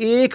1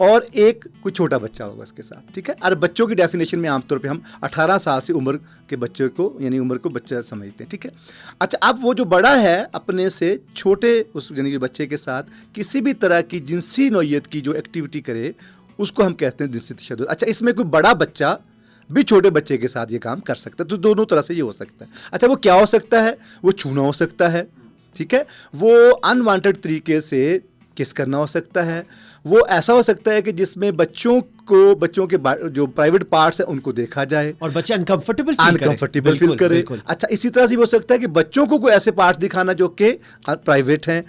اور ایک کوئی چھوٹا بچہ ہوگا اس کے ساتھ, ٹھیک ہے. اور بچوں کی ڈیفینیشن میں عام طور پہ ہم 18 سال سے عمر کے بچے کو یعنی عمر کو بچہ سمجھتے ہیں, ٹھیک ہے. اچھا, اب وہ جو بڑا ہے اپنے سے چھوٹے اس یعنی کہ بچے کے ساتھ کسی بھی طرح کی جنسی نوعیت کی جو ایکٹیویٹی کرے اس کو ہم کہتے ہیں جنسی تشدد. اچھا, اس میں کوئی بڑا بچہ بھی چھوٹے بچے کے ساتھ یہ کام کر سکتا ہے, تو دونوں طرح سے یہ ہو سکتا ہے. اچھا, وہ کیا ہو سکتا ہے؟ وہ چھونا ہو سکتا ہے, ٹھیک ہے. وہ انوانٹیڈ طریقے سے کس کرنا ہو سکتا ہے. وہ ایسا ہو سکتا ہے کہ جس میں بچوں کے جو پرائیویٹ پارٹس ہیں ان کو دیکھا جائے اور بچہ انکمفرٹیبل فیل کرے. اچھا, اسی طرح سے بھی ہو سکتا ہے کہ بچوں کو کوئی ایسے پارٹس دکھانا جو کہ پرائیویٹ ہیں,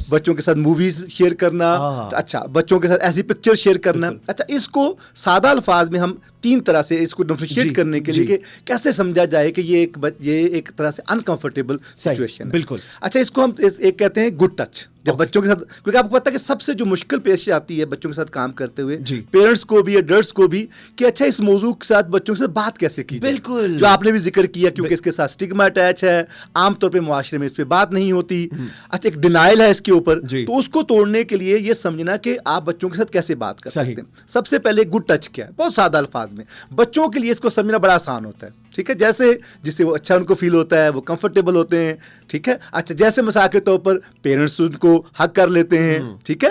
بچوں کے ساتھ موویز شیئر کرنا, اچھا بچوں کے ساتھ ایسی پکچر شیئر کرنا. اچھا, اس کو سادہ الفاظ میں ہم 3 طرح سے اس کو ڈفرینشیٹ کرنے کے لیے کہ کیسے سمجھا جائے کہ یہ ایک طرح سے انکمفرٹیبل سچویشن ہے. بالکل. اچھا, اس کو ہم ایک کہتے ہیں گڈ ٹچ. جب بچوں کے ساتھ, کیونکہ آپ کو پتا ہے کہ سب سے جو مشکل پیش آتی ہے بچوں کے ساتھ کام کرتے ہوئے پیرنٹس کو بھی ایڈلٹس کو بھی کہ اچھا اس موضوع کے ساتھ بچوں کے ساتھ بات کیسے کی جائے. بالکل, جو آپ نے بھی ذکر کیا, کیونکہ اس کے ساتھ اسٹگما اٹیچ ہے, عام طور پہ معاشرے میں اس پہ بات نہیں ہوتی. اچھا, ایک ڈینائل ہے اس کے اوپر, تو اس کو توڑنے کے لیے یہ سمجھنا کہ آپ بچوں کے ساتھ کیسے بات کر سکتے ہیں. سب سے پہلے گڈ ٹچ کیا ہے, بہت سادہ الفاظ میں بچوں کے لیے اس کو سمجھنا بڑا آسان ہوتا ہے, ٹھیک ہے. جیسے جس سے وہ اچھا ان کو فیل ہوتا ہے, وہ کمفرٹیبل ہوتے ہیں, ٹھیک ہے. اچھا, جیسے مثال کے طور پر پیرنٹس ان کو حق کر لیتے ہیں, ٹھیک ہے.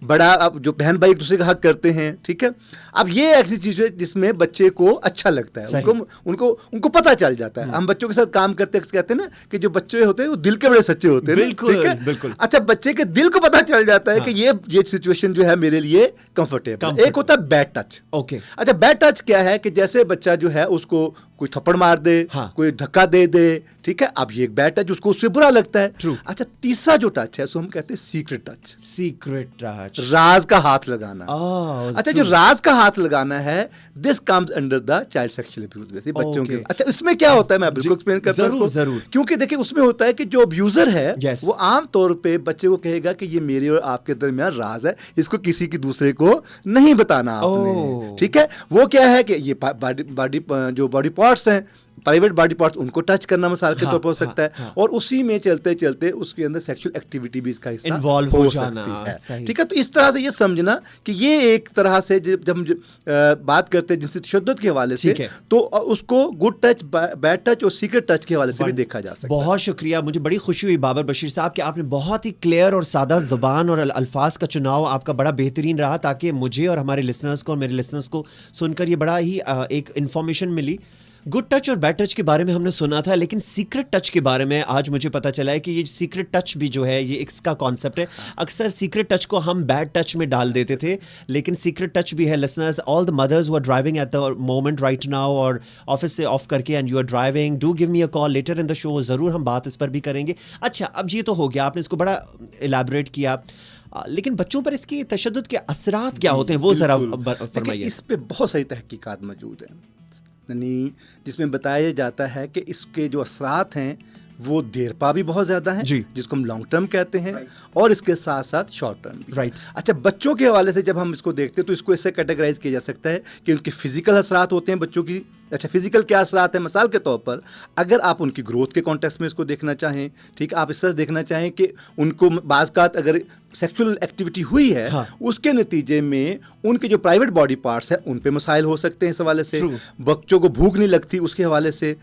بڑا اب جو بہن بھائی ایک دوسرے کا حق کرتے ہیں, ٹھیک ہے. اب یہ ایسی چیز ہے جس میں بچے کو اچھا لگتا ہے, ان کو پتہ چل جاتا ہے. ہم بچوں کے ساتھ کام کرتے کہتے ہیں نا کہ جو بچے ہوتے ہیں وہ دل کے بڑے سچے ہوتے ہیں, ٹھیک ہے. اچھا, بچے کے دل کو پتہ چل جاتا ہے کہ یہ سچویشن جو ہے میرے لیے کمفرٹیبل. ایک ہوتا ہے بیڈ ٹچ. اوکے, اچھا, بیڈ ٹچ کیا ہے کہ جیسے بچہ جو ہے اس کو کوئی تھپڑ مار دے, کوئی دھکا دے دے, ٹھیک ہے. اب یہ ایک بیڈ ٹچ, اس کو اس سے برا لگتا ہے. اچھا, تیسرا جو ٹچ ہے اس کو ہم کہتے ہیں سیکرٹ ٹچ. سیکرٹ ٹچ, راز کا ہاتھ لگانا. اچھا, جو راز کا ہاتھ لگانا ہے this comes under the child sexual abuse, ویسے بچوں کے. اچھا, اس میں کیا ہوتا ہے میں بالکل ایکسپلین کرتا ہوں ضرور, کیونکہ دیکھیں اس میں ہوتا ہے کہ جو ابیوزر ہے وہ عام طور پہ بچے کو کہے گا کہ یہ میرے اور آپ کے درمیان راز ہے, اس کو کسی کی دوسرے کو نہیں بتانا آپ نے, ٹھیک ہے. وہ کیا ہے کہ یہ جو باڈی پارٹس ہیں, پرائیویٹ باڈی پارٹس, ان کو ٹچ کرنا مثال کے طور پر ہو سکتا ہے, اور اسی میں چلتے چلتے اس کے اندر سیکشل ایکٹیویٹی بھی اس کا حصہ انوالو ہو جانا ہے, ٹھیک ہے. تو اس طرح سے یہ سمجھنا کہ یہ ایک طرح سے جب ہم بات کرتے ہیں جنسی تشدد کے حوالے سے, تو اس کو گڈ ٹچ, بیڈ ٹچ اور سیکرٹ ٹچ کے حوالے سے بھی دیکھا جا سکتا ہے. بہت شکریہ, مجھے بڑی خوشی ہوئی بابر بشیر صاحب کہ آپ نے بہت ہی کلیئر اور سادہ زبان اور الفاظ کا چناؤ آپ کا بڑا بہترین رہا, تاکہ مجھے اور ہمارے لسنرز کو اور میرے لسنرز کو سن کر یہ بڑا ہی ایک انفارمیشن ملی. گڈ ٹچ اور بیڈ ٹچ کے بارے میں ہم نے سنا تھا, لیکن سیکرٹ ٹچ کے بارے میں آج مجھے پتا چلا ہے کہ یہ سیکرٹ ٹچ بھی جو ہے یہ اس کا کانسیپٹ ہے. اکثر سیکرٹ ٹچ کو ہم بیڈ ٹچ میں ڈال دیتے تھے, لیکن سیکرٹ ٹچ بھی ہے. Listeners, all the mothers who are driving at the moment right now, اور آفس سے آف کر کے and you are driving, do give me a call later in the show, ضرور ہم بات اس پر بھی کریں گے. اچھا, اب یہ تو ہو گیا, آپ نے اس کو بڑا الیبوریٹ کیا, لیکن بچوں پر اس کی تشدد کے اثرات کیا ہوتے ہیں وہ ذرا فرمائیے. اس پہ بہت ساری تحقیقات موجود ہیں, یعنی جس میں بتایا جاتا ہے کہ اس کے جو اثرات ہیں وہ دیر پا بھی بہت زیادہ ہیں, جس کو ہم لانگ ٹرم کہتے ہیں, اور اس کے ساتھ ساتھ شارٹ ٹرم بھی. اچھا, بچوں کے حوالے سے جب ہم اس کو دیکھتے ہیں تو اس کو اس سے کیٹیگرائز کیا جا سکتا ہے کہ ان کے فزیکل اثرات ہوتے ہیں بچوں کی. اچھا, فزیکل کیا اثرات ہیں؟ مثال کے طور پر اگر آپ ان کی گروتھ کے کانٹیکسٹ میں اس کو دیکھنا چاہیں, ٹھیک, آپ اس طرح دیکھنا چاہیں کہ ان کو بعض اوقات اگر سیکشل ایکٹیویٹی ہوئی ہے اس کے نتیجے میں ان کے جو پرائیویٹ باڈی پارٹس ہیں ان پہ مسائل ہو سکتے ہیں اس حوالے سے. بچوں کو بھوک نہیں لگتی اس کے حوالے سے.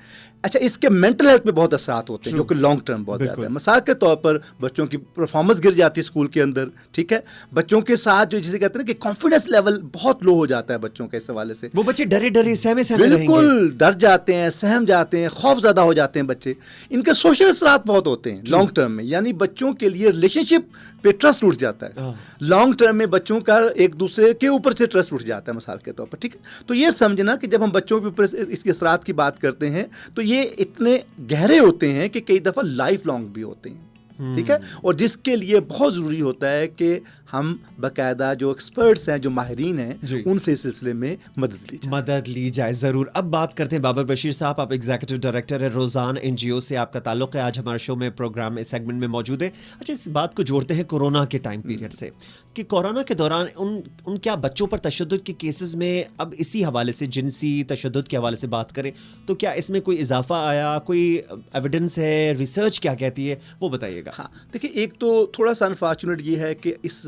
اچھا, اس کے مینٹل ہیلتھ پہ بہت اثرات ہوتے ہیں جو کہ لانگ ٹرم بہت زیادہ ہے. مثال کے طور پر بچوں کی پرفارمنس گر جاتی ہے اسکول کے اندر, ٹھیک ہے. بچوں کے ساتھ جو جسے کہتے ہیں کہ کانفیڈنس لیول بہت لو ہو جاتا ہے بچوں کے اس حوالے سے. وہ بچے ڈرے ڈرے سہمے سہمے بالکل ڈر جاتے ہیں, سہم جاتے ہیں, خوف زیادہ ہو جاتے ہیں بچے. ان کے سوشل اثرات بہت ہوتے ہیں لانگ ٹرم میں, یعنی بچوں کے لیے ریلیشن شپ پہ ٹرسٹ اٹھ جاتا ہے. لانگ ٹرم میں بچوں کا ایک دوسرے کے اوپر سے ٹرسٹ اٹھ جاتا ہے مثال کے طور پر, ٹھیک ہے. تو یہ سمجھنا کہ جب ہم بچوں کے اوپر اس کے اثرات کی بات کرتے ہیں تو یہ اتنے گہرے ہوتے ہیں کہ کئی دفعہ لائف لانگ بھی ہوتے ہیں, ٹھیک ہے. اور جس کے لیے بہت ضروری ہوتا ہے کہ ہم باقاعدہ جو ایکسپرٹس ہیں, جو ماہرین ہیں, ان سے اس سلسلے میں مدد لی جائے. ضرور. اب بات کرتے ہیں بابر بشیر صاحب, آپ ایگزیکٹو ڈائریکٹر ہے روزان NGO سے آپ کا تعلق ہے, آج ہمارے شو میں پروگرام اس سیگمنٹ میں موجود ہے. اچھا, اس بات کو جوڑتے ہیں کورونا کے ٹائم پیریڈ سے کہ کورونا کے دوران ان کیا بچوں پر تشدد کے کیسز میں, اب اسی حوالے سے جنسی تشدد کے حوالے سے بات کریں تو کیا اس میں کوئی اضافہ آیا, کوئی ایویڈنس ہے, ریسرچ کیا کہتی ہے, وہ بتائیے گا. ہاں, دیکھیے, ایک تو تھوڑا سا انفارچونیٹ یہ ہے کہ اس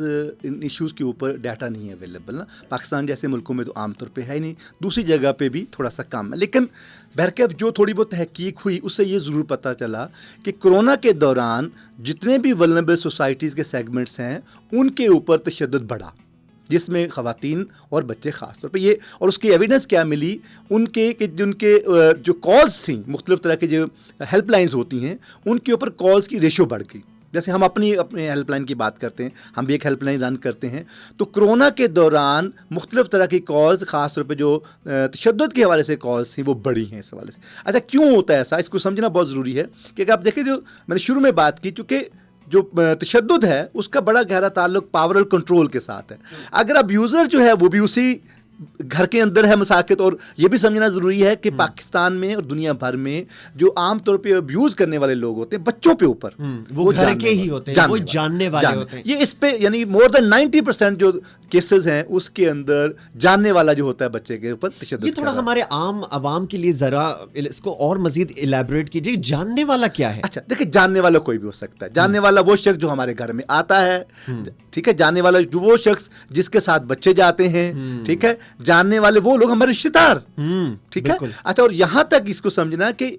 ان ایشوز کے اوپر ڈیٹا نہیں ہے اویلیبل نا. پاکستان جیسے ملکوں میں تو عام طور پہ ہے ہی نہیں, دوسری جگہ پہ بھی تھوڑا سا کم ہے. لیکن بہرکیف جو تھوڑی بہت تحقیق ہوئی اس سے یہ ضرور پتہ چلا کہ کرونا کے دوران جتنے بھی ولنریبل سوسائٹیز کے سیگمنٹس ہیں ان کے اوپر تشدد بڑھا, جس میں خواتین اور بچے خاص طور پہ. یہ اور اس کی ایویڈنس کیا ملی, ان کے کہ جن کے جو کالز تھیں, مختلف طرح کے جو ہیلپ لائنز ہوتی ہیں ان کے اوپر کالز کی ریشو بڑھ گئی. جیسے ہم اپنے ہیلپ لائن کی بات کرتے ہیں, ہم بھی ایک ہیلپ لائن رن کرتے ہیں, تو کرونا کے دوران مختلف طرح کی کالز خاص طور پہ جو تشدد کے حوالے سے کالز تھیں وہ بڑھی ہیں اس حوالے سے. اچھا کیوں ہوتا ہے ایسا, اس کو سمجھنا بہت ضروری ہے کہ اگر آپ دیکھیں جو میں نے شروع میں بات کی, چونکہ جو تشدد ہے اس کا بڑا گہرا تعلق پاور اور کنٹرول کے ساتھ ہے. اگر ابیوزر جو ہے وہ بھی اسی گھر کے اندر ہے مساکت, اور یہ بھی سمجھنا ضروری ہے کہ پاکستان میں اور دنیا بھر میں جو عام طور پہ ابیوز کرنے والے لوگ ہوتے ہیں بچوں پہ اوپر, وہ گھر کے ہی ہوتے ہیں, وہ جاننے والے ہوتے ہیں. یہ اس پہ یعنی مور دین 90% جو کیسز ہیں اس کے اندر جاننے والا جو ہوتا ہے بچے کے اوپر تشدد. یہ تھوڑا ہمارے عام عوام کے لیے ذرا اس کو اور مزید الیبریٹ کیجیے, جاننے والا کیا ہے؟ اچھا دیکھیں, جاننے والا کوئی بھی ہو سکتا ہے. جاننے والا وہ شخص جو ہمارے گھر میں آتا ہے, ٹھیک ہے, جاننے والا جو وہ شخص جس کے ساتھ بچے جاتے ہیں, ٹھیک ہے, جاننے والے وہ لوگ ہمارے رشتے دار, ٹھیک ہے. اچھا, اور یہاں تک اس کو سمجھنا کہ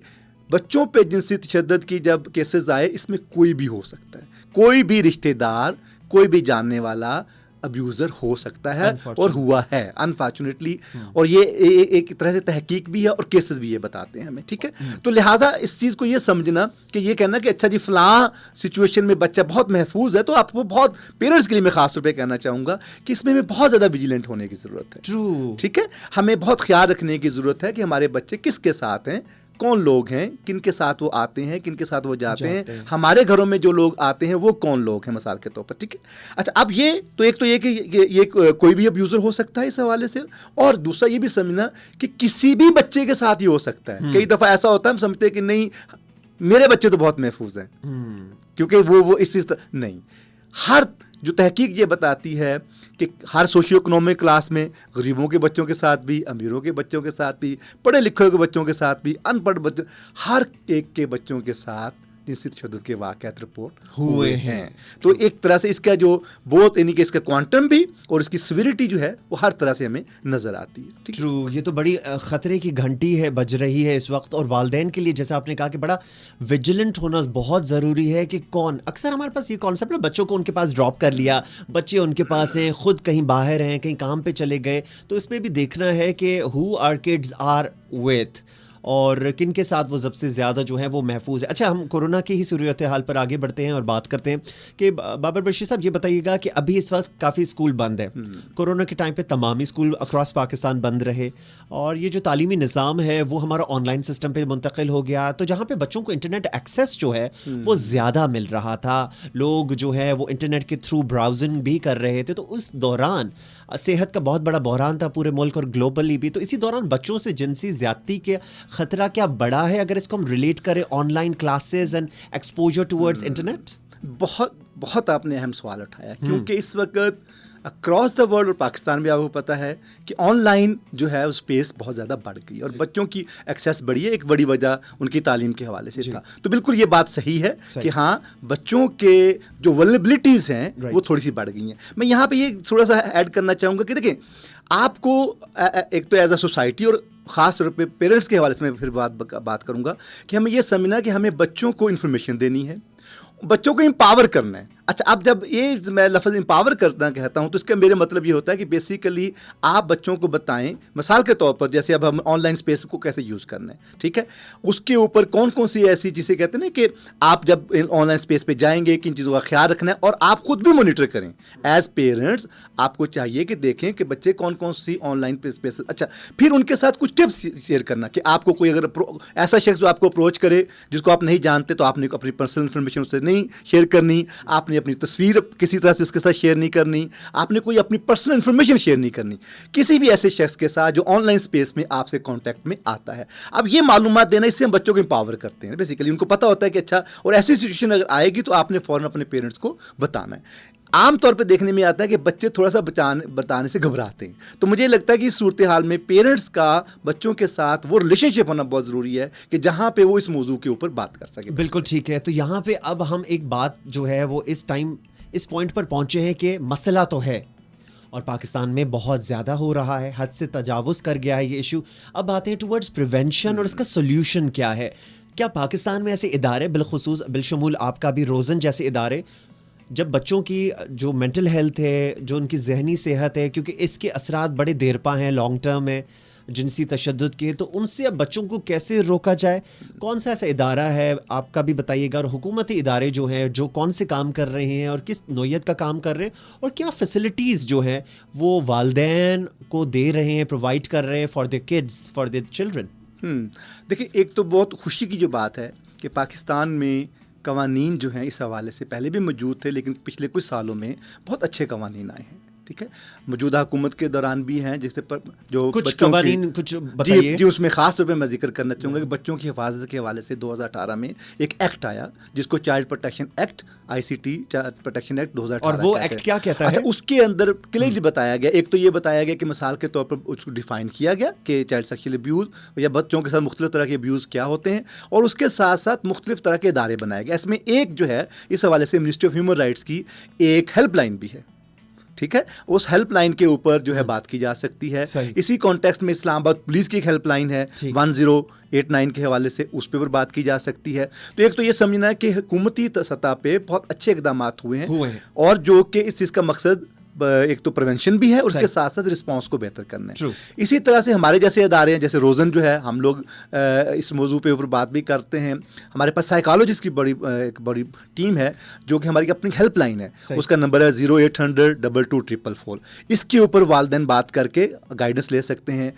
بچوں پہ جنسی تشدد کی جب کیسز آئے اس میں کوئی بھی ہو سکتا ہے, کوئی بھی رشتے دار, کوئی بھی جاننے والا ابیوزر ہو سکتا ہے اور ہوا ہے انفارچونیٹلی. اور یہ ایک طرح سے تحقیق بھی ہے اور کیسز بھی یہ بتاتے ہیں ہمیں, ٹھیک ہے. تو لہٰذا اس چیز کو یہ سمجھنا کہ یہ کہنا کہ اچھا جی فلاں سچویشن میں بچہ بہت محفوظ ہے, تو آپ کو بہت پیرنٹس کے لیے میں خاص طور پہ کہنا چاہوں گا کہ اس میں ہمیں بہت زیادہ ویجیلنٹ ہونے کی ضرورت ہے. ٹھیک ہے, ہمیں بہت خیال رکھنے کی ضرورت ہے کہ ہمارے بچے کس کے ساتھ ہیں, کون لوگ ہیں, کن کے ساتھ وہ آتے ہیں, کن کے ساتھ وہ جاتے ہیں, ہمارے گھروں میں جو لوگ آتے ہیں وہ کون لوگ ہیں مثال کے طور پر, ٹھیک ہے. اچھا, اب یہ تو ایک تو یہ کہ یہ کوئی بھی ابیوزر ہو سکتا ہے اس حوالے سے, اور دوسرا یہ بھی سمجھنا کہ کسی بھی بچے کے ساتھ ہی ہو سکتا ہے. کئی دفعہ ایسا ہوتا ہے ہم سمجھتے ہیں کہ نہیں میرے بچے تو بہت محفوظ ہیں کیونکہ وہ اس نہیں. ہر جو تحقیق یہ بتاتی ہے کہ ہر سوشیو اکنامک کلاس میں غریبوں کے بچوں کے ساتھ بھی, امیروں کے بچوں کے ساتھ بھی, پڑھے لکھے کے بچوں کے ساتھ بھی, ان پڑھ بچوں, ہر ایک کے بچوں کے ساتھ جنسی تشدد کے واقعات رپورٹ ہوئے ہیں. تو ایک طرح سے اس کا جو بہت یعنی کہ اس کا کوانٹم بھی اور اس کی سیویریٹی جو ہے وہ ہر طرح سے ہمیں نظر آتی ہے. ٹرو, یہ تو بڑی خطرے کی گھنٹی ہے بج رہی ہے اس وقت, اور والدین کے لیے جیسا آپ نے کہا کہ بڑا ویجیلنٹ ہونا بہت ضروری ہے کہ کون, اکثر ہمارے پاس یہ کانسیپٹ ہے بچوں کو ان کے پاس ڈراپ کر لیا, بچے ان کے پاس ہیں, خود کہیں باہر ہیں, کہیں کام پہ چلے گئے, تو اس پہ بھی دیکھنا ہے کہ who our kids are with, اور کن کے ساتھ وہ سب سے زیادہ جو ہے وہ محفوظ ہے. اچھا, ہم کورونا کی ہی صورتحال پر آگے بڑھتے ہیں اور بات کرتے ہیں کہ بابر بشیر صاحب یہ بتائیے گا کہ ابھی اس وقت کافی اسکول بند ہے, کورونا کے ٹائم پہ تمامی اسکول اکراس پاکستان بند رہے, اور یہ جو تعلیمی نظام ہے وہ ہمارا آن لائن سسٹم پہ منتقل ہو گیا, تو جہاں پہ بچوں کو انٹرنیٹ ایکسیس جو ہے وہ زیادہ مل رہا تھا, لوگ جو ہے وہ انٹرنیٹ کے تھرو براؤزنگ بھی کر رہے تھے, تو اس دوران صحت کا بہت بڑا بحران تھا پورے ملک اور گلوبلی بھی. تو اسی دوران بچوں سے جنسی زیادتی کے خطرہ کیا بڑا ہے اگر اس کو ہم ریلیٹ کریں on line classes and exposure towards internet? بہت بہت آپ نے اہم سوال اٹھایا, کیونکہ اس وقت اکراس دا ورلڈ اور پاکستان میں آپ کو پتہ ہے کہ آن لائن جو ہے اسپیس بہت زیادہ بڑھ گئی اور بچوں کی ایکسیس بڑھی ہے. ایک بڑی وجہ ان کی تعلیم کے حوالے سے تھا. تو بالکل یہ بات صحیح ہے کہ ہاں بچوں کے جو ولنریبلٹیز ہیں وہ تھوڑی سی بڑھ گئی ہیں. میں یہاں پہ یہ تھوڑا سا ایڈ کرنا چاہوں گا کہ دیکھیں, آپ کو ایک تو ایز اے سوسائٹی اور خاص طور پہ پیرنٹس کے حوالے سے میں پھر بات کروں گا کہ ہمیں یہ سمجھنا کہ ہمیں بچوں کو انفارمیشن دینی ہے, بچوں کو امپاور کرنا ہے. اچھا, اب جب یہ میں لفظ امپاور کرنا کہتا ہوں تو اس کا میرے مطلب یہ ہوتا ہے کہ بیسیکلی آپ بچوں کو بتائیں, مثال کے طور پر جیسے اب ہم آن لائن اسپیس کو کیسے یوز کرنا ہے, ٹھیک ہے, اس کے اوپر کون کون سی ایسی جسے کہتے ہیں نا کہ آپ جب آن لائن اسپیس پہ جائیں گے کن چیزوں کا خیال رکھنا ہے, اور آپ خود بھی مانیٹر کریں ایز پیرنٹس. آپ کو چاہیے کہ دیکھیں کہ بچے کون کون سی آن لائن اسپیس. اچھا, پھر ان کے ساتھ کچھ ٹپس شیئر کرنا کہ آپ کو کوئی اگر ایسا شخص جو آپ کو اپروچ کرے جس کو آپ نہیں جانتے تو آپ نے اپنی پرسنل انفارمیشن اس سے نہیں شیئر کرنی, آپ نے اپنی تصویر کسی طرح سے اس کے ساتھ شیئر نہیں کرنی, آپ نے کوئی اپنی پرسنل انفارمیشن شیئر نہیں کرنی کسی بھی ایسے شخص کے ساتھ جو آن لائن اسپیس میں آپ سے کانٹیکٹ میں آتا ہے. اب یہ معلومات دینا, اس سے ہم بچوں کو امپاور کرتے ہیں. بیسیکلی ان کو پتہ ہوتا ہے کہ اچھا, اور ایسی سچویشن اگر آئے گی تو آپ نے فوراً اپنے پیرنٹس کو بتانا ہے. عام طور پہ دیکھنے میں آتا ہے کہ بچے تھوڑا سا بتانے سے گھبراتے ہیں, تو مجھے لگتا ہے کہ اس صورتحال میں پیرنٹس کا بچوں کے ساتھ وہ ریلیشن شپ ہونا بہت ضروری ہے کہ جہاں پہ وہ اس موضوع کے اوپر بات کر سکے. بالکل ٹھیک ہے. تو یہاں پہ اب ہم ایک بات جو ہے وہ اس ٹائم اس پوائنٹ پر پہنچے ہیں کہ مسئلہ تو ہے اور پاکستان میں بہت زیادہ ہو رہا ہے, حد سے تجاوز کر گیا ہے یہ ایشو. اب آتے ہیں ٹورڈز پریونشن اور اس کا سولوشن کیا ہے. کیا پاکستان میں ایسے ادارے, بالخصوص بالشمول آپ کا بھی روزن جیسے ادارے, جب بچوں کی جو مینٹل ہیلتھ ہے, جو ان کی ذہنی صحت ہے, کیونکہ اس کے اثرات بڑے دیرپا ہیں, لانگ ٹرم ہیں جنسی تشدد کے, تو ان سے اب بچوں کو کیسے روکا جائے؟ کون سا ایسا ادارہ ہے آپ کا بھی بتائیے گا, اور حکومتی ادارے جو ہیں جو کون سے کام کر رہے ہیں اور کس نوعیت کا کام کر رہے ہیں, اور کیا فیسلٹیز جو ہیں وہ والدین کو دے رہے ہیں, پرووائڈ کر رہے ہیں for their kids, for their children. دیکھیں, ایک تو بہت خوشی کی جو بات ہے کہ پاکستان میں قوانین جو ہیں اس حوالے سے پہلے بھی موجود تھے, لیکن پچھلے کچھ سالوں میں بہت اچھے قوانین آئے ہیں. ٹھیک ہے, موجودہ حکومت کے دوران بھی ہیں, جیسے جو کچھ قوانین کچھ بتائیے. جی, اس میں خاص طور پہ میں ذکر کرنا چاہوں گا کہ بچوں کی حفاظت کے حوالے سے 2018 میں ایک ایکٹ آیا جس کو child protection act, ICT child protection act 2018. اور وہ ایکٹ کیا کہتا ہے؟ اچھا, اس کے اندر کلیئرلی بتایا گیا, ایک تو یہ بتایا گیا کہ مثال کے طور پر اس کو ڈیفائن کیا گیا کہ چائلڈ سیکشل ابیوز یا بچوں کے ساتھ مختلف طرح کے ابیوز کیا ہوتے ہیں, اور اس کے ساتھ ساتھ مختلف طرح کے ادارے بنائے گئے. اس میں ایک جو ہے اس حوالے سے منسٹری آف ہیومن رائٹس کی ایک ہیلپ لائن بھی ہے. ٹھیک ہے, اس ہیلپ لائن کے اوپر جو ہے بات کی جا سکتی ہے. اسی کانٹیکسٹ میں اسلام آباد پولیس کی ایک ہیلپ لائن ہے 1089 کے حوالے سے, اس پہ بات کی جا سکتی ہے. تو ایک تو یہ سمجھنا ہے کہ حکومتی سطح پہ بہت اچھے اقدامات ہوئے ہیں, اور جو کہ اس چیز کا مقصد ایک تو پریونشن بھی ہے, اور اس کے ساتھ ساتھ رسپانس کو بہتر کرنا ہے. اسی طرح سے ہمارے جیسے ادارے ہیں, جیسے روزن جو ہے, ہم لوگ اس موضوع پہ اوپر بات بھی کرتے ہیں. ہمارے پاس سائیکالوجسٹ کی ایک بڑی ٹیم ہے جو کہ ہماری اپنی ہیلپ لائن ہے, اس کا نمبر ہے 0800-2244. اس کے اوپر والدین بات کر کے گائیڈنس لے سکتے ہیں.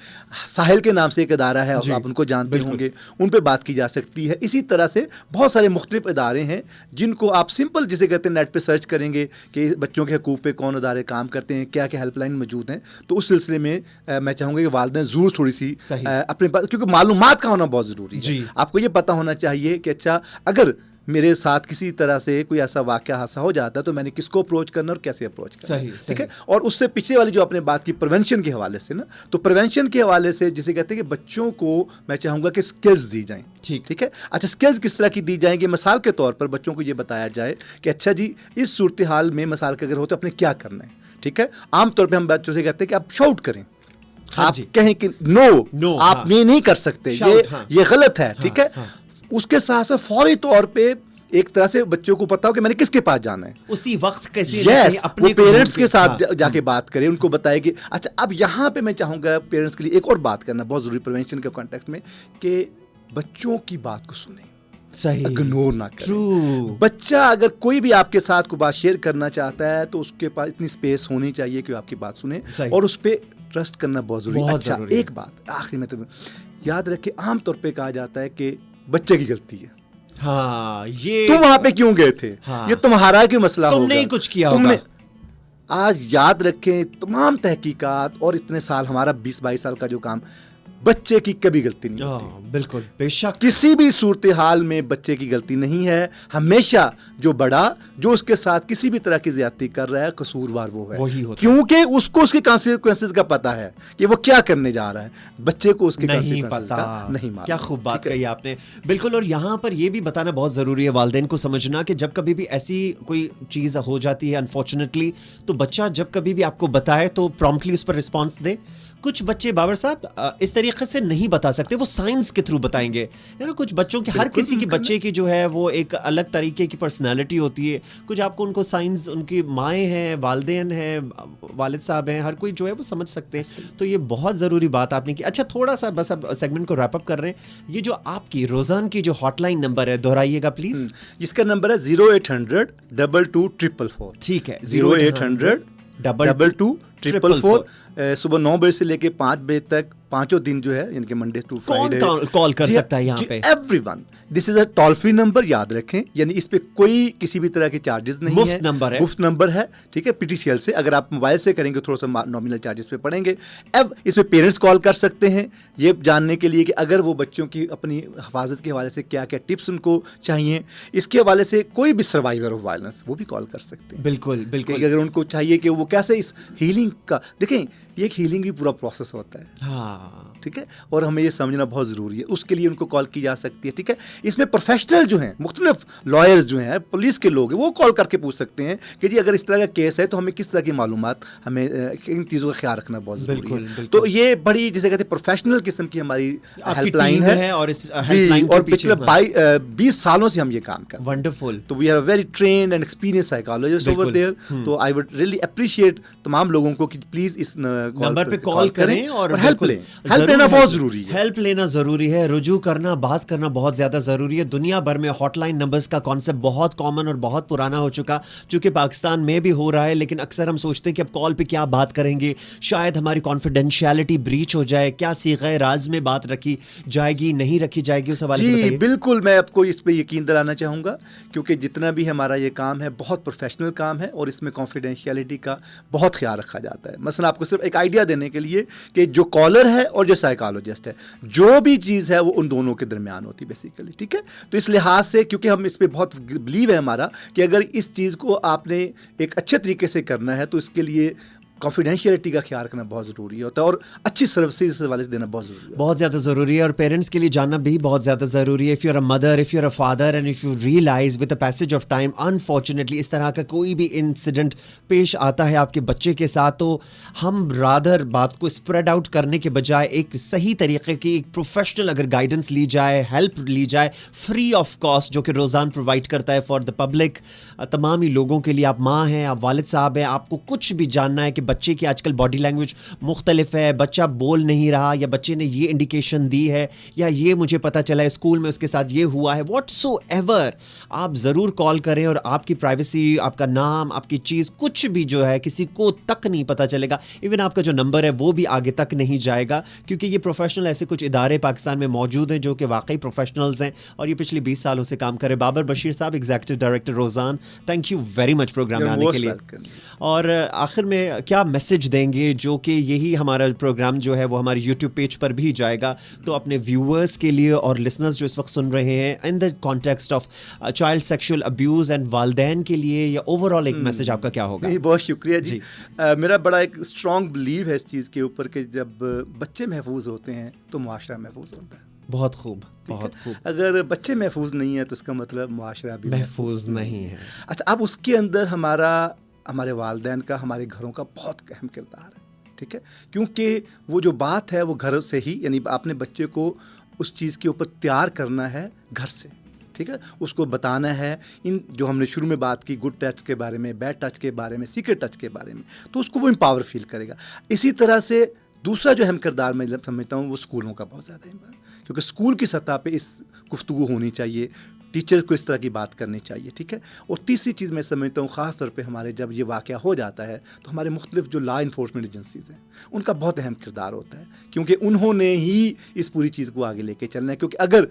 ساحل کے نام سے ایک ادارہ ہے, آپ ان کو جانتے ہوں گے, ان پہ بات کی جا سکتی ہے. اسی طرح سے بہت سارے مختلف ادارے ہیں جن کو آپ سمپل جسے کہتے ہیں نیٹ پہ سرچ کریں گے کہ بچوں کے حقوق پہ کون ادارے کام کرتے ہیں, کیا کیا ہیلپ لائن موجود ہیں. تو اس سلسلے میں میں چاہوں گا کہ والدین ضرور تھوڑی سی اپنے پاس, کیونکہ معلومات کا ہونا بہت ضروری ہے. آپ کو یہ پتہ ہونا چاہیے کہ اچھا اگر میرے ساتھ کسی طرح سے کوئی ایسا واقعہ حادثہ ہو جاتا ہے تو میں نے کس کو اپروچ کرنا اور کیسے اپروچ کرنا. ٹھیک ہے, اور اس سے پچھلے والی جو آپ نے بات کی پریونشن کے حوالے سے نا, تو پریونشن کے حوالے سے جسے کہتے ہیں کہ بچوں کو میں چاہوں گا کہ اسکلز دی جائیں. ٹھیک ہے, اچھا اسکلز کس طرح کی دی جائیں گی؟ مثال کے طور پر بچوں کو یہ بتایا جائے کہ اچھا جی اس صورتحال میں مثال کے اگر ہو تو اپنے کیا کرنا ہے. ٹھیک ہے, عام طور پہ ہم بچوں سے کہتے ہیں کہ آپ شاؤٹ کریں, آپ کہیں کہ نو آپ یہ نہیں کر سکتے, یہ غلط ہے. ٹھیک ہے, اس کے ساتھ ساتھ فوری طور پہ ایک طرح سے بچوں کو پتا ہو کہ میں نے کس کے پاس جانا ہے, اسی وقت کیسے اپنے پیرنٹس کے ساتھ جا کے بات کریں, ان کو بتائے کہ اچھا. اب یہاں پہ میں چاہوں گا پیرنٹس کے لیے ایک اور بات کرنا بہت ضروری پریونشن کے کانٹیکسٹ میں, کہ بچوں کی بات کو سنیں, اگنور نہ کریں. بچہ اگر کوئی بھی آپ کے ساتھ کوئی بات شیئر کرنا چاہتا ہے تو اس کے پاس اتنی اسپیس ہونی چاہیے کہ آپ کی بات سنیں, اور اس پہ ٹرسٹ کرنا بہت ضروری ہے. اچھا, ایک بات آخری میں یاد رکھے, عام طور پہ کہا جاتا ہے کہ بچے کی غلطی ہے, یہ تم وہاں پہ کیوں گئے تھے, یہ تمہارا کیوں مسئلہ ہوگا, تم نے کچھ کیا ہوگا. آج یاد رکھیں تمام تحقیقات اور اتنے سال ہمارا 20-22 سال کا جو کام, بچے کی کبھی غلطی نہیں ہوتی. بالکل, بے شک کسی بھی صورتحال میں بچے کی غلطی نہیں ہے. ہمیشہ جو بڑا جو اس کے ساتھ کسی بھی طرح کی زیادتی کر رہا ہے قصوروار وہ ہے, کیونکہ اس کو اس کے کانسیکوینسز کا پتہ ہے کہ وہ کیا کرنے جا رہا ہے. بچے کو اس کے کانسیکوینسز کا نہیں معلوم. کیا خوب بات کہی آپ نے. بالکل, اور یہاں پر یہ بھی بتانا بہت ضروری ہے والدین کو سمجھنا کہ جب کبھی بھی ایسی کوئی چیز ہو جاتی ہے انفارچونیٹلی, تو بچہ جب کبھی بھی آپ کو بتائے تو پرومپٹلی اس پر رسپانس دے. کچھ بچے بابر صاحب اس طریقے سے نہیں بتا سکتے, وہ سائنس کے تھرو بتائیں گے. کچھ بچوں کی, ہر کسی کی بچے کی جو ہے وہ ایک الگ طریقے کی پرسنالٹی ہوتی ہے. کچھ آپ کو ان کو سائنس, ان کی مائیں ہیں, والدین ہیں, والد صاحب ہیں, ہر کوئی جو ہے وہ سمجھ سکتے ہیں. تو یہ بہت ضروری بات آپ نے کی. اچھا, تھوڑا سا بس اب سیگمنٹ کو ریپ اپ کر رہے ہیں. یہ جو آپ کی روزان کی جو ہاٹ لائن نمبر ہے دہرائیے گا پلیز. اس کا نمبر ہے 0800-224444. ٹھیک ہے, 0800-224444. صبح 9 بجے سے لے کے 5 بجے تک, پانچوں دن جو ہے, یعنی کہ منڈے ٹو فرائیڈے کال کر سکتا ہے. یہاں پہ every one, this is a toll free number, یاد رکھیں. یعنی اس پہ کوئی کسی بھی طرح کے چارجز نہیں ہے, مفت نمبر ہے. ٹھیک ہے, PTCL سے. اگر آپ موبائل سے کریں گے تھوڑا سا نامنل چارجز پہ پڑیں گے. اب اس میں پیرنٹس کال کر سکتے ہیں یہ جاننے کے لیے کہ اگر وہ بچوں کی اپنی حفاظت کے حوالے سے کیا کیا ٹپس ان کو چاہیے. اس کے حوالے سے کوئی بھی سروائیور آف وائلنس وہ بھی کال کر سکتے ہیں. بالکل بالکل, اگر ان کو چاہیے کہ وہ کیسے اس ہیلنگ کا, دیکھیں یہ ایک ہیلنگ بھی پورا پروسیس ہوتا ہے, ہاں ٹھیک ہے, اور ہمیں یہ سمجھنا بہت ضروری ہے. اس کے لیے ان کو کال کی جا سکتی ہے, ٹھیک ہے. اس میں پروفیشنل جو ہیں, مختلف لائرز جو ہیں, پولیس کے لوگ ہیں, وہ کال کر کے پوچھ سکتے ہیں کہ جی اگر اس طرح کا کیس ہے تو ہمیں کس طرح کی معلومات, ہمیں ان چیزوں کا خیال رکھنا بہت ضروری ہے. تو یہ بڑی جسے کہتے ہیں پروفیشنل قسم کی ہماری ہیلپ لائن ہے, اور اس ہیلپ لائن اور پچھلے 20 سالوں سے ہم یہ کام کر رہے ہیں. ونڈرفل. تو we are very trained and experience psychologist over there. تو آئی وڈ ریئلی اپریشیٹ تمام لوگوں کو کہ پلیز اس نمبر پہ کال کریں اور ہیلپ لیں. ہیلپ لینا بہت ضروری ہے. ہیلپ لینا ضروری ہے, رجوع کرنا, بات کرنا بہت زیادہ ضروری ہے. دنیا بھر میں ہاٹ لائن نمبرز کا کانسیپٹ بہت کامن اور بہت پرانا ہو چکا, چونکہ پاکستان میں بھی ہو رہا ہے, لیکن اکثر ہم سوچتے ہیں کہ اب کال پہ کیا بات کریں گے, شاید ہماری کانفیڈینشیلٹی بریچ ہو جائے, کیا صیغہ راز میں بات رکھی جائے گی, نہیں رکھی جائے گی, اس حوالے سے بتائیے. جی بالکل, میں آپ کو اس پہ یقین دلانا چاہوں گا کیونکہ جتنا بھی ہمارا یہ کام ہے بہت پروفیشنل کام ہے اور اس میں کانفیڈینشیلٹی کا بہت خیال رکھا جاتا ہے. مثلا آپ کو صرف ایک آئیڈیا دینے کے لیے کہ جو کالر ہے اور جو سائیکالوجسٹ ہے, جو بھی چیز ہے وہ ان دونوں کے درمیان ہوتی ہے بیسیکلی, ٹھیک ہے. تو اس لحاظ سے کیونکہ ہم اس پہ بہت بلیو ہے ہمارا کہ اگر اس چیز کو آپ نے ایک اچھے طریقے سے کرنا ہے تو اس کے لیے کانفیڈینشیلٹی کا خیال رکھنا بہت ضروری ہوتا ہے اور اچھی سروسز اس حوالے سے دینا بہت ضروری ہے, بہت زیادہ ضروری ہے. اور پیرنٹس کے لیے جاننا بھی بہت زیادہ ضروری ہے. If you are a mother, if you are a father, and if you realise with a passage of time unfortunately اس طرح کا کوئی بھی انسیڈنٹ پیش آتا ہے آپ کے بچے کے ساتھ, تو ہم رادر بات کو اسپریڈ آؤٹ کرنے کے بجائے ایک صحیح طریقے کی ایک پروفیشنل اگر گائیڈنس لی جائے, ہیلپ لی جائے فری آف کاسٹ, جو کہ روزان پرووائڈ کرتا ہے فار دا پبلک, تمام ہی لوگوں کے لیے. آپ ماں ہیں, آپ والد صاحب ہیں, آپ کو کچھ بھی جاننا ہے کہ بچے کی آج کل باڈی لینگویج مختلف ہے, بچہ بول نہیں رہا, یا بچے نے یہ انڈیکیشن دی ہے, یا یہ مجھے پتا چلا ہے اسکول میں اس کے ساتھ یہ ہوا ہے, واٹ سو ایور, آپ ضرور کال کریں. اور آپ کی پرائیویسی, آپ کا نام, آپ کی چیز, کچھ بھی جو ہے کسی کو تک نہیں پتا چلے گا. ایون آپ کا جو نمبر ہے وہ بھی آگے تک نہیں جائے گا, کیونکہ یہ پروفیشنل ایسے کچھ ادارے پاکستان میں موجود ہیں جو کہ واقعی پروفیشنلز ہیں اور یہ پچھلے 20 سالوں سے کام کرے. بابر بشیر صاحب, executive director Rozan, thank you very much programme میں آنے کے لیے. اور آخر میں کیا میسج دیں گے, جو کہ یہی ہمارا پروگرام جو ہے وہ ہمارے یوٹیوب پیج پر بھی جائے گا, تو اپنے ویورز کے لیے اور لسنرز جو اس وقت سن رہے ہیں in the context of child sexual abuse and والدین کے لیے, یا اوور آل ایک میسج آپ کا کیا ہوگا؟ بہت شکریہ جی. میرا بڑا ایک اسٹرانگ بلیو ہے اس چیز کے اوپر کہ جب بچے محفوظ ہوتے ہیں تو معاشرہ محفوظ ہوتا ہے. بہت خوب, بہت خوب. اگر بچے محفوظ نہیں ہیں تو اس کا مطلب معاشرہ بھی محفوظ نہیں ہے. اچھا, اب اس کے اندر ہمارے والدین کا, ہمارے گھروں کا بہت اہم کردار ہے, ٹھیک ہے, کیونکہ وہ جو بات ہے وہ گھر سے ہی, یعنی آپ نے بچے کو اس چیز کے اوپر تیار کرنا ہے گھر سے, ٹھیک ہے, اس کو بتانا ہے ان جو ہم نے شروع میں بات کی گڈ ٹچ کے بارے میں, بیڈ ٹچ کے بارے میں, سیکرٹ ٹچ کے بارے میں, تو اس کو وہ امپاور فیل کرے گا. اسی طرح سے دوسرا جو اہم کردار میں سمجھتا ہوں وہ اسکولوں کا بہت زیادہ اہم ہے, کیونکہ اسکول کی سطح پہ اس گفتگو ہونی چاہیے, ٹیچرز کو اس طرح کی بات کرنی چاہیے, ٹھیک ہے. اور تیسری چیز میں سمجھتا ہوں خاص طور پہ ہمارے جب یہ واقعہ ہو جاتا ہے تو ہمارے مختلف جو لا انفورسمنٹ ایجنسیز ہیں ان کا بہت اہم کردار ہوتا ہے, کیونکہ انہوں نے ہی اس پوری چیز کو آگے لے کے چلنا ہے. کیونکہ اگر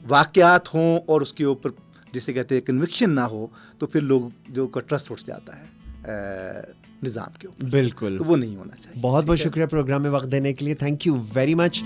واقعات ہوں اور اس کے اوپر جسے کہتے ہیں کنوکشن نہ ہو تو پھر لوگ جو کا ٹرسٹ اٹھ جاتا ہے نظام کے اوپر. بالکل, تو وہ نہیں ہونا چاہیے. بہت بہت شکریہ پروگرام میں وقت دینے کے لیے, تھینک یو ویری مچ.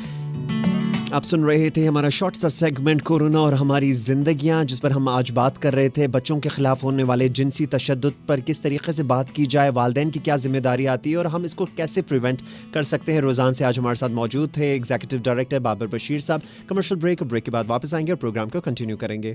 آپ سن رہے تھے ہمارا شارٹ سا سیگمنٹ کورونا اور ہماری زندگیاں, جس پر ہم آج بات کر رہے تھے بچوں کے خلاف ہونے والے جنسی تشدد پر کس طریقے سے بات کی جائے, والدین کی کیا ذمہ داری آتی ہے اور ہم اس کو کیسے پریونٹ کر سکتے ہیں. روزان سے آج ہمارے ساتھ موجود تھے ایگزیکٹو ڈائریکٹر بابر بشیر صاحب. کمرشل بریک کے بعد واپس آئیں گے اور پروگرام کو کنٹینیو کریں گے.